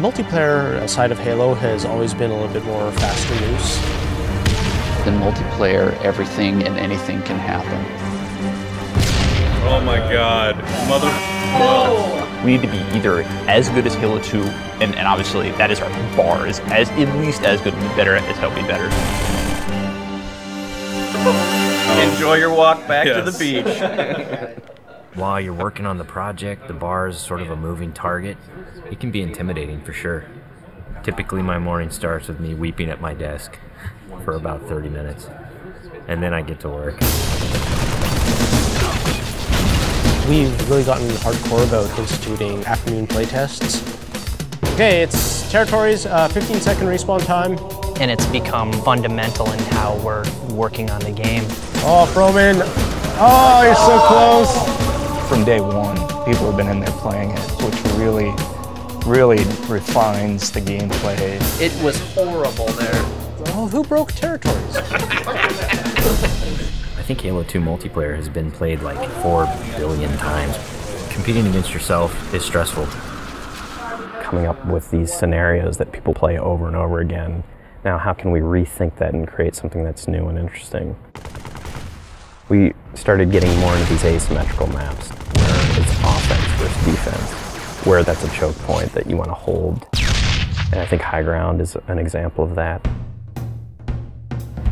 multiplayer side of Halo has always been a little bit more fast and loose. In multiplayer, everything and anything can happen. Oh my god. Mother... Oh. We need to be either as good as Halo 2, and obviously that is our bar, is as at least as good, better as hopefully better. Enjoy your walk back to the beach. While you're working on the project, the bar is sort of a moving target. It can be intimidating for sure. Typically my morning starts with me weeping at my desk for about 30 minutes, and then I get to work. We've really gotten hardcore about instituting afternoon playtests. Okay, it's territories, 15-second respawn time. And it's become fundamental in how we're working on the game. Oh, Froman! Oh, you're so close! From day one, people have been in there playing it, which really refines the gameplay. It was horrible there. Oh, who broke territories? I think Halo 2 multiplayer has been played like 4 billion times. Competing against yourself is stressful. Coming up with these scenarios that people play over and over again. Now, how can we rethink that and create something that's new and interesting? We started getting more into these asymmetrical maps, where it's offense versus defense, where that's a choke point that you want to hold. And I think high ground is an example of that.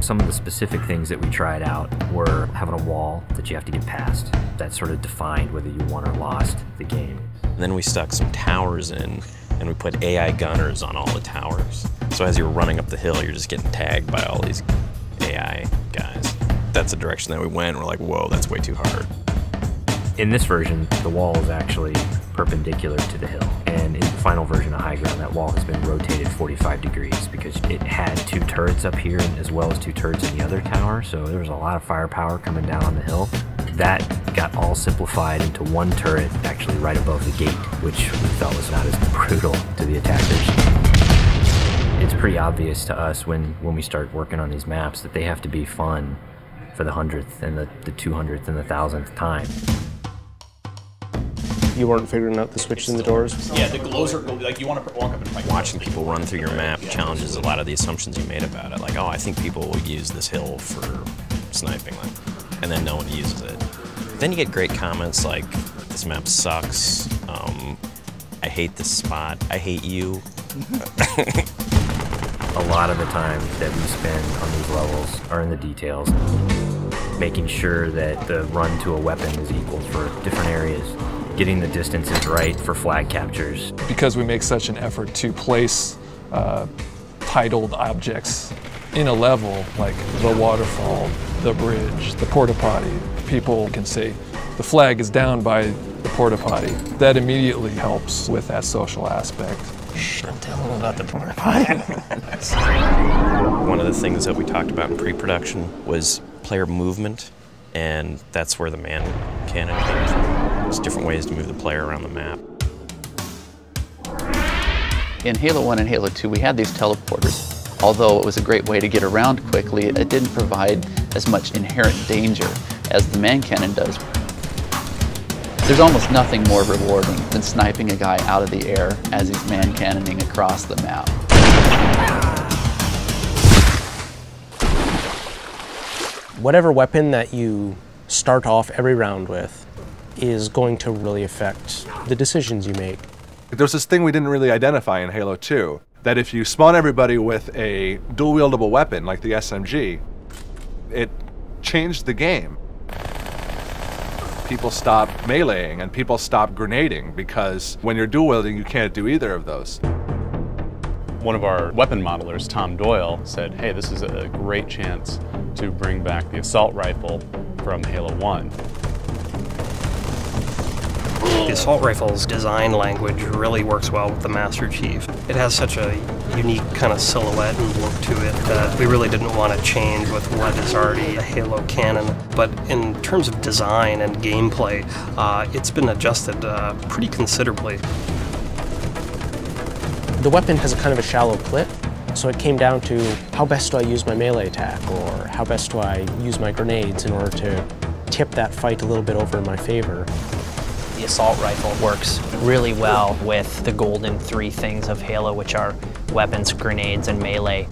Some of the specific things that we tried out were having a wall that you have to get past. That sort of defined whether you won or lost the game. And then we stuck some towers in, and we put AI gunners on all the towers. So as you're running up the hill, you're just getting tagged by all these AI guys. That's the direction that we went. We're like, whoa, that's way too hard. In this version, the wall is actually perpendicular to the hill. And in the final version of High Ground, that wall has been rotated 45 degrees because it had 2 turrets up here as well as 2 turrets in the other tower. So there was a lot of firepower coming down on the hill. That got all simplified into 1 turret actually right above the gate, which we felt was not as brutal to the attackers. It's pretty obvious to us when we start working on these maps that they have to be fun for the 100th and the 200th and the 1000th time. You weren't figuring out the switches in the doors? Yeah, the glows are like you want to walk up and fight. Watching people run through your map challenges a lot of the assumptions you made about it. Like, oh, I think people will use this hill for sniping, and then no one uses it. Then you get great comments like, this map sucks, I hate this spot, I hate you. A lot of the time that we spend on these levels are in the details, making sure that the run to a weapon is equal for different areas, getting the distances right for flag captures. Because we make such an effort to place titled objects in a level, like the waterfall, the bridge, the porta potty, people can say the flag is down by the porta potty. That immediately helps with that social aspect. Don't tell them about the porta potty. One of the things that we talked about in pre-production was player movement, and that's where the man cannon came from. There's different ways to move the player around the map. In Halo 1 and Halo 2, we had these teleporters. Although it was a great way to get around quickly, it didn't provide as much inherent danger as the man cannon does. There's almost nothing more rewarding than sniping a guy out of the air as he's man cannoning across the map. Whatever weapon that you start off every round with is going to really affect the decisions you make. There's this thing we didn't really identify in Halo 2, that if you spawn everybody with a dual-wieldable weapon like the SMG, it changed the game. People stop meleeing and people stop grenading because when you're dual-wielding, you can't do either of those. One of our weapon modelers, Tom Doyle, said, hey, this is a great chance to bring back the assault rifle from Halo 1. The assault rifle's design language really works well with the Master Chief. It has such a unique kind of silhouette and look to it that we really didn't want to change with what is already a Halo canon. But in terms of design and gameplay, it's been adjusted pretty considerably. The weapon has a kind of a shallow clip, so it came down to how best do I use my melee attack, or how best do I use my grenades in order to tip that fight a little bit over in my favor. The assault rifle works really well with the golden three things of Halo, which are weapons, grenades, and melee.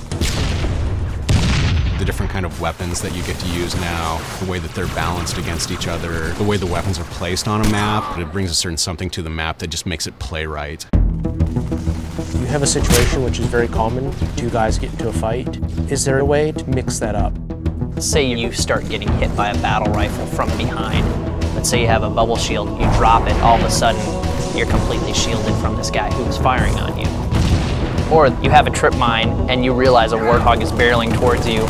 The different kind of weapons that you get to use now, the way that they're balanced against each other, the way the weapons are placed on a map, it brings a certain something to the map that just makes it play right. You have a situation which is very common, two guys get into a fight. Is there a way to mix that up? Say you start getting hit by a battle rifle from behind. Let's say you have a bubble shield, you drop it, all of a sudden you're completely shielded from this guy who's firing on you. Or you have a trip mine and you realize a warthog is barreling towards you. You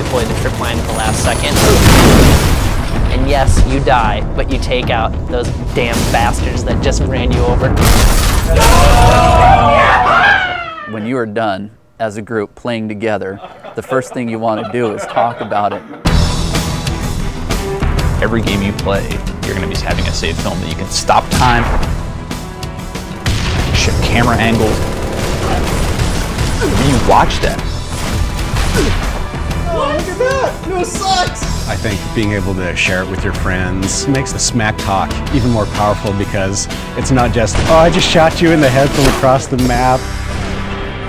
deploy the trip mine at the last second. And yes, you die, but you take out those damn bastards that just ran you over. When you are done as a group playing together, the first thing you want to do is talk about it. Every game you play, you're going to be having a save film that you can stop time, shift camera angles, and you watch that. Oh, look at that! No sucks! I think being able to share it with your friends makes the smack talk even more powerful, because it's not just, oh, I just shot you in the head from across the map.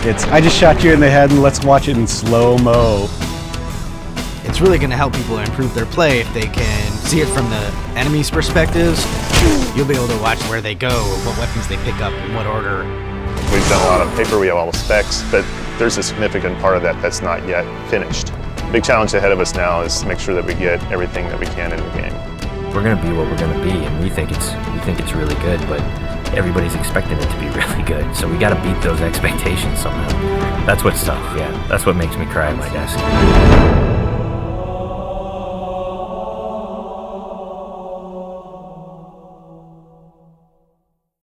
It's, I just shot you in the head and let's watch it in slow-mo. It's really going to help people improve their play if they can see it from the enemy's perspectives. You'll be able to watch where they go, what weapons they pick up, in what order. We've done a lot of paper, we have all the specs, but there's a significant part of that that's not yet finished. The big challenge ahead of us now is to make sure that we get everything that we can in the game. We're going to be what we're going to be, and we think it's really good, but everybody's expecting it to be really good, so we got to beat those expectations somehow. That's what's tough, yeah. That's what makes me cry at my desk.